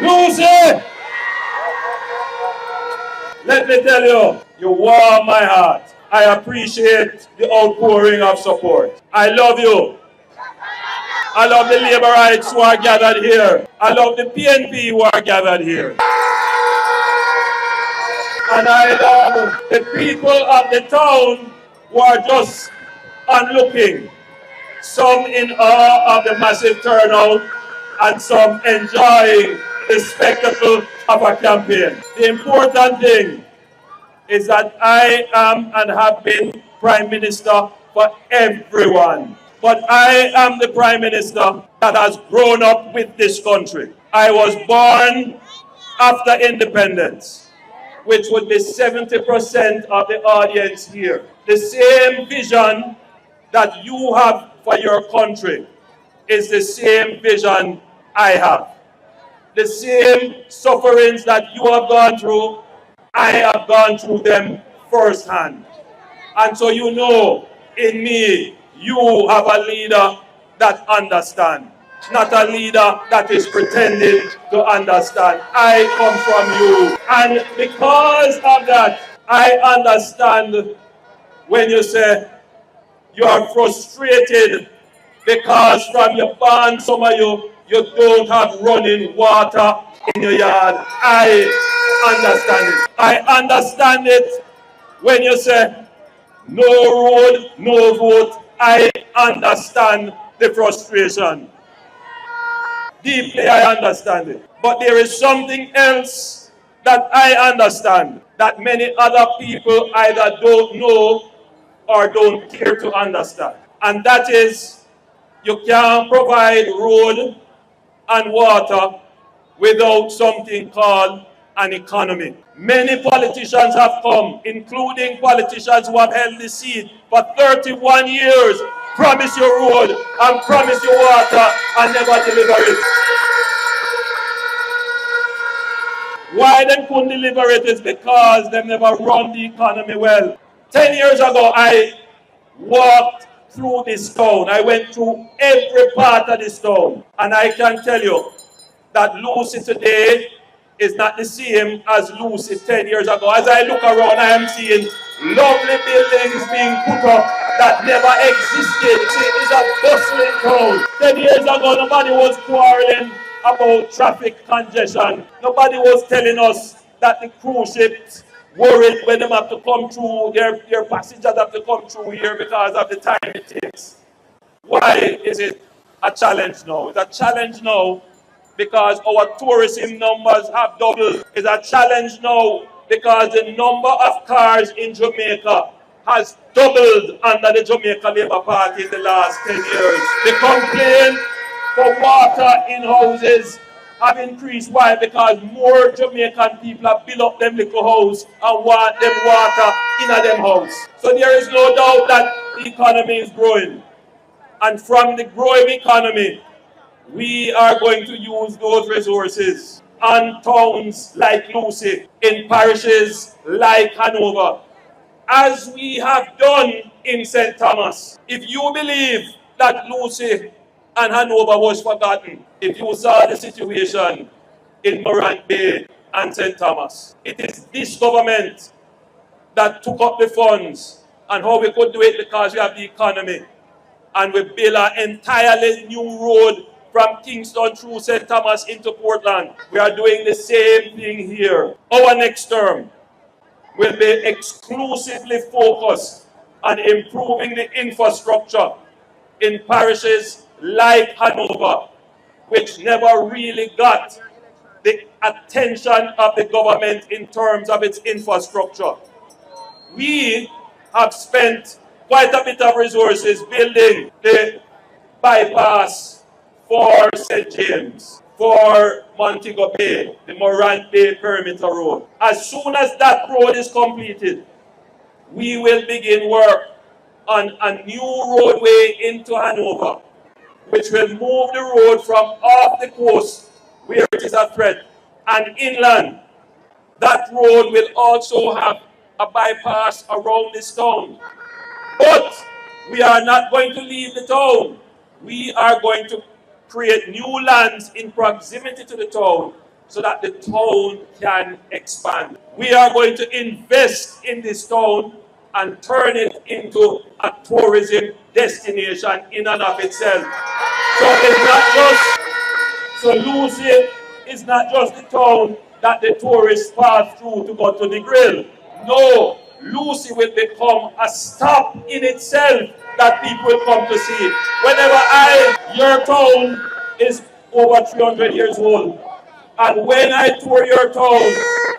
Lucea, let me tell you, you warm my heart. I appreciate the outpouring of support. I love you. I love the laborites who are gathered here. I love the PNP who are gathered here. And I love the people of the town who are just onlooking. Some in awe of the massive turnout and some enjoying the spectacle of a campaign. The important thing is that I am and have been Prime Minister for everyone. But I am the Prime Minister that has grown up with this country. I was born after independence, which would be 70% of the audience here. The same vision that you have for your country is the same vision I have. The same sufferings that you have gone through, I have gone through them firsthand. And so you know, in me, you have a leader that understands, not a leader that is pretending to understand. I come from you. And because of that, I understand when you say you are frustrated because from your barn, some of you don't have running water in your yard. I understand it. I understand it when you say no road, no vote. I understand the frustration. Deeply, I understand it. But there is something else that I understand that many other people either don't know or don't care to understand. And that is, you can't provide road and water without something called an economy. Many politicians have come, including politicians who have held the seat for 31 years, promise you road and promise you water and never deliver it. Why they couldn't deliver it is because they never run the economy well. 10 years ago, I walked through this town. I went through every part of this town. And I can tell you that Lucea today is not the same as Lucea 10 years ago. As I look around, I am seeing lovely buildings being put up that never existed. It's a bustling town. 10 years ago, nobody was quarreling about traffic congestion. Nobody was telling us that the cruise ships worried when they have to come through, their passengers have to come through here because of the time it takes. Why is it a challenge now? It's a challenge now because our tourism numbers have doubled. It's a challenge now because the number of cars in Jamaica has doubled under the Jamaica Labour Party in the last 10 years. The complaint for water in houses have increased. Why? Because more Jamaican people have built up them little house and want them water in them house. So there is no doubt that the economy is growing. And from the growing economy, we are going to use those resources on towns like Lucea, in parishes like Hanover, as we have done in St. Thomas. If you believe that Lucea and Hanover was forgotten, if you saw the situation in Morant Bay and St. Thomas, it is this government that took up the funds, and how we could do it because we have the economy, and we build an entirely new road from Kingston through St. Thomas into Portland. We are doing the same thing here. Our next term will be exclusively focused on improving the infrastructure in parishes like Hanover, which never really got the attention of the government in terms of its infrastructure. We have spent quite a bit of resources building the bypass for St. James, for Montego Bay, the Morant Bay Perimeter Road. As soon as that road is completed, we will begin work on a new roadway into Hanover, which will move the road from off the coast, where it is a threat, and inland. That road will also have a bypass around this town. But we are not going to leave the town. We are going to create new lands in proximity to the town so that the town can expand. We are going to invest in this town and turn it into a tourism destination in and of itself. So it's not just, so Lucea is not just the town that the tourists pass through to go to the grill. No, Lucea will become a stop in itself that people will come to see. Your town is over 300 years old. And when I tour your town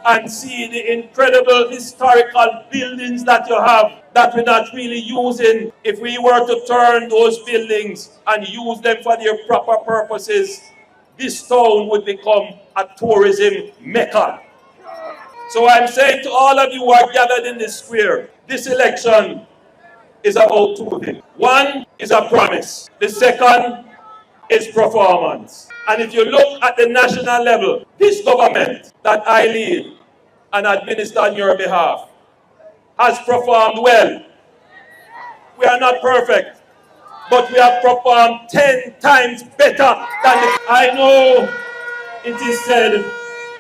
and see the incredible historical buildings that you have, that we're not really using, if we were to turn those buildings and use them for their proper purposes, this town would become a tourism mecca. So I'm saying to all of you who are gathered in this square, this election is about two things. One is a promise. The second is performance. And if you look at the national level, this government that I lead and administer on your behalf has performed well. We are not perfect, but we have performed 10 times better than I know it is said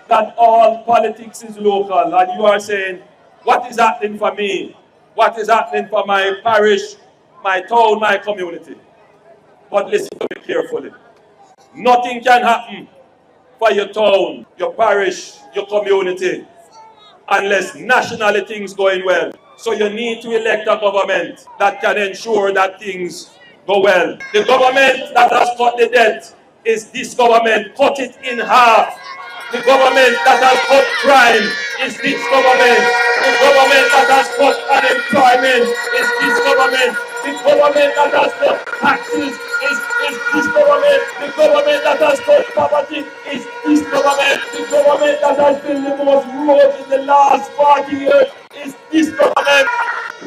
that all politics is local, and you are saying, what is happening for me? What is happening for my parish, my town, my community? But listen to me carefully. Nothing can happen for your town, your parish, your community, unless nationally things going well. So you need to elect a government that can ensure that things go well. The government that has cut the debt is this government. Cut it in half. The government that has cut crime is this government. The government that has cut unemployment is this government. The government that has cut taxes is this government. The government that has cut poverty is this government. The government that has built the most roads in the last 40 years is this government.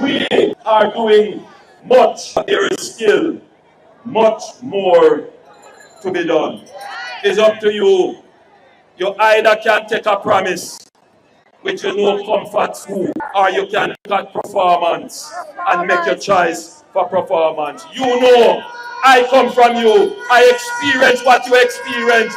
We are doing much. There is still much more to be done. It's up to you. You either can take a promise, which you know comforts you, or you can look at performance and make your choice for performance. You know, I come from you. I experience what you experience.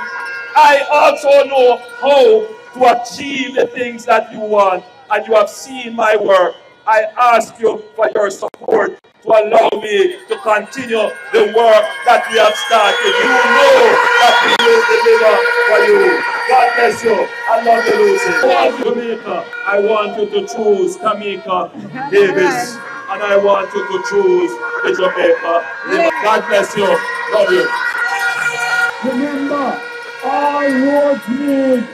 I also know how to achieve the things that you want, and you have seen my work. I ask you for your support to allow me to continue the work that we have started. You know that we will deliver for you. God bless you. I love you, Lucea. Jamaica, I want you to choose Jamaica Davis. And I want you to choose the Jamaica. God bless you. Love you. Remember, all roads lead